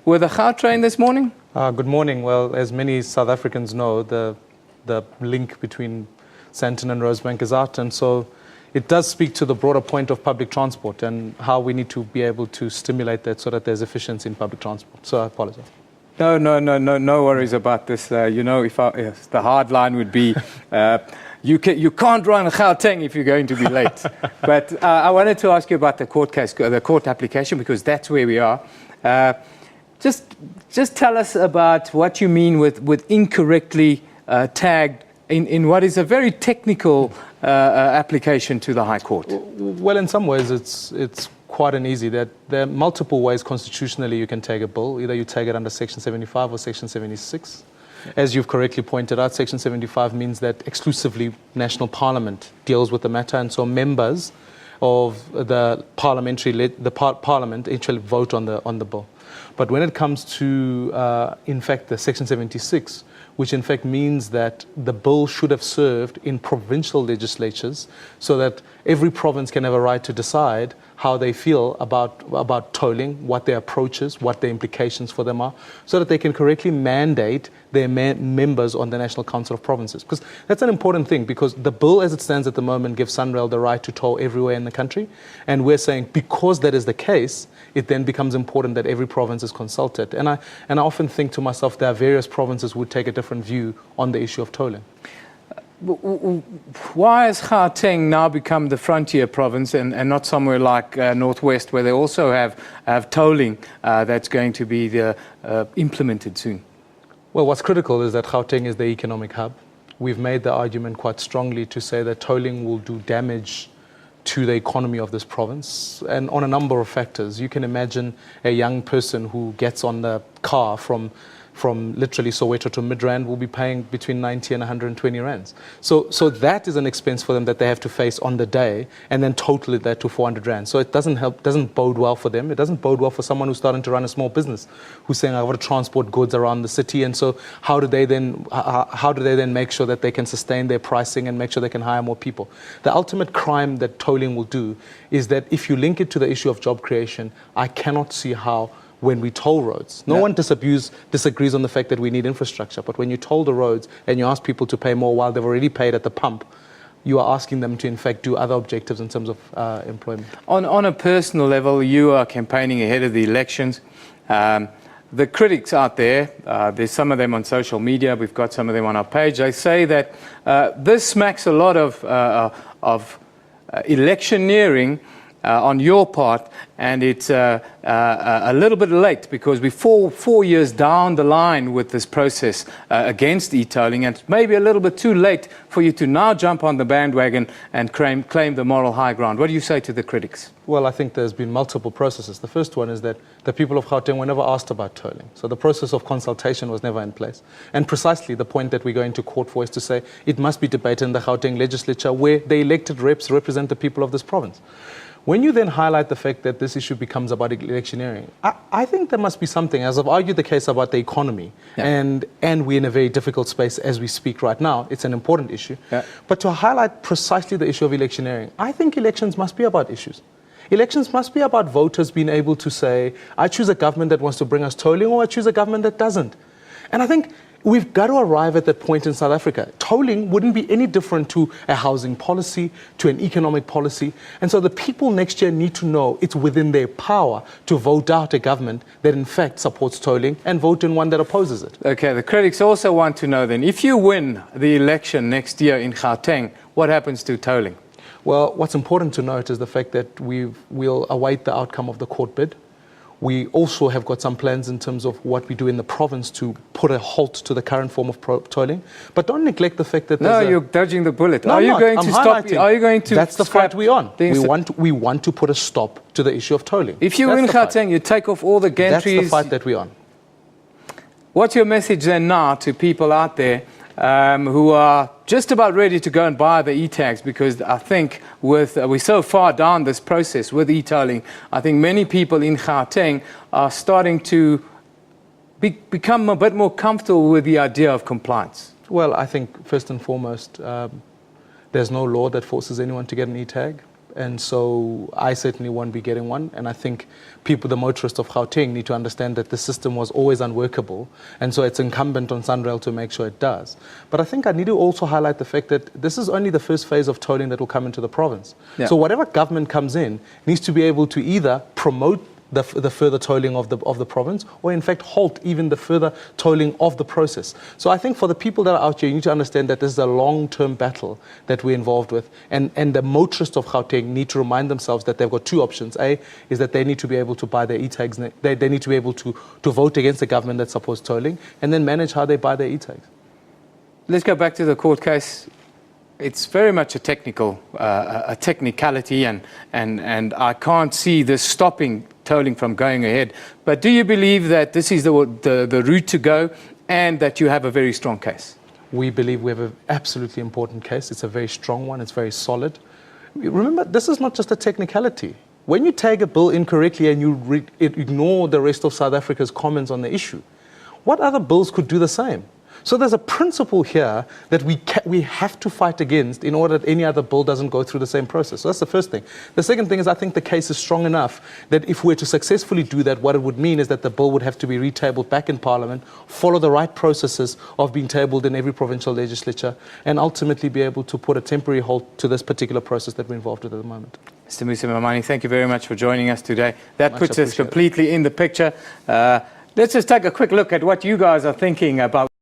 with the Gautrain this morning? Good morning. Well, as many South Africans know, the link between Sandton and Rosebank is out, and so it does speak to the broader point of public transport and how we need to be able to stimulate that so that there's efficiency in public transport. So I apologize. No worries about this. If the hard line would be, you can't run Gauteng if you're going to be late. But I wanted to ask you about the court case, the court application, because that's where we are. Just tell us about what you mean with incorrectly tagged in what is a very technical application to the High Court. Well, in some ways, it's quite an easy. There are multiple ways constitutionally you can tag a bill. Either you tag it under Section 75 or Section 76. As you've correctly pointed out, Section 75 means that exclusively National Parliament deals with the matter, and so members of the Parliament actually vote on the bill. But when it comes to, in fact, the Section 76, which in fact means that the bill should have served in provincial legislatures so that every province can have a right to decide how they feel about tolling, what their approach is, what the implications for them are, so that they can correctly mandate their members on the National Council of Provinces. Because that's an important thing, because the bill as it stands at the moment gives SANRAL the right to toll everywhere in the country. And we're saying because that is the case, it then becomes important that every province is consulted. And I often think to myself, there are various provinces who would take a different view on the issue of tolling. Why has Gauteng now become the frontier province and not somewhere like Northwest, where they also have tolling that's going to be implemented soon? Well, what's critical is that Gauteng is the economic hub. We've made the argument quite strongly to say that tolling will do damage to the economy of this province, and on a number of factors. You can imagine a young person who gets on the car from literally Soweto to Midrand will be paying between 90 and 120 rands. So that is an expense for them that they have to face on the day, and then total that to 400 rands. So it doesn't bode well for them. It doesn't bode well for someone who's starting to run a small business, who's saying, I want to transport goods around the city. And so how do they then make sure that they can sustain their pricing and make sure they can hire more people? The ultimate crime that tolling will do is that if you link it to the issue of job creation, I cannot see how when we toll roads. No one disagrees on the fact that we need infrastructure, but when you toll the roads and you ask people to pay more while they've already paid at the pump, you are asking them to in fact do other objectives in terms of employment. On a personal level, you are campaigning ahead of the elections. The critics out there, there's some of them on social media, we've got some of them on our page, they say that this smacks a lot of electioneering on your part, and it's a little bit late because we're four years down the line with this process against e-tolling, and maybe a little bit too late for you to now jump on the bandwagon and claim the moral high ground. What do you say to the critics? Well, I think there's been multiple processes. The first one is that the people of Gauteng were never asked about tolling. So the process of consultation was never in place. And precisely the point that we're going to court for is to say it must be debated in the Gauteng legislature where the elected reps represent the people of this province. When you then highlight the fact that this issue becomes about electioneering, I think there must be something, as I've argued the case about the economy, and we're in a very difficult space as we speak right now. It's an important issue. Yeah. But to highlight precisely the issue of electioneering, I think elections must be about issues. Elections must be about voters being able to say, I choose a government that wants to bring us tolling, or I choose a government that doesn't. And I think we've got to arrive at that point in South Africa. Tolling wouldn't be any different to a housing policy, to an economic policy. And so the people next year need to know it's within their power to vote out a government that in fact supports tolling and vote in one that opposes it. Okay, the critics also want to know then, if you win the election next year in Gauteng, what happens to tolling? Well, what's important to note is the fact that we'll await the outcome of the court bid. We also have got some plans in terms of what we do in the province to put a halt to the current form of tolling. But don't neglect the fact that you're dodging the bullet. No, are you going to stop? Are you going to? That's the fight we're on. We want to put a stop to the issue of tolling. If you win Gauteng, you take off all the gantries. That's the fight that we're on. What's your message then now to people out there who are just about ready to go and buy the e-tags? Because I think we're so far down this process with e-tolling, I think many people in Gauteng are starting to become a bit more comfortable with the idea of compliance. Well, I think first and foremost, there's no law that forces anyone to get an e-tag. And so I certainly won't be getting one. And I think people, the motorists of Gauteng, need to understand that the system was always unworkable. And so it's incumbent on SANRAL to make sure it does. But I think I need to also highlight the fact that this is only the first phase of tolling that will come into the province. Yeah. So whatever government comes in needs to be able to either promote the further tolling of the province, or in fact halt even the further tolling of the process. So I think for the people that are out here, you need to understand that this is a long-term battle that we're involved with, and the motorists of Gauteng need to remind themselves that they've got two options. A is that they need to be able to buy their e-tags, they need to be able to vote against the government that supports tolling, and then manage how they buy their e-tags. Let's go back to the court case. It's very much a technicality, and I can't see this stopping tolling from going ahead. But do you believe that this is the route to go, and that you have a very strong case? We believe we have an absolutely important case. It's a very strong one. It's very solid. Remember, this is not just a technicality. When you tag a bill incorrectly and you ignore the rest of South Africa's comments on the issue, what other bills could do the same? So there's a principle here that we have to fight against in order that any other bill doesn't go through the same process. So that's the first thing. The second thing is I think the case is strong enough that if we're to successfully do that, what it would mean is that the bill would have to be retabled back in Parliament, follow the right processes of being tabled in every provincial legislature, and ultimately be able to put a temporary halt to this particular process that we're involved with at the moment. Mr. Mmusi Maimane, thank you very much for joining us today. That puts us completely in the picture. Let's just take a quick look at what you guys are thinking about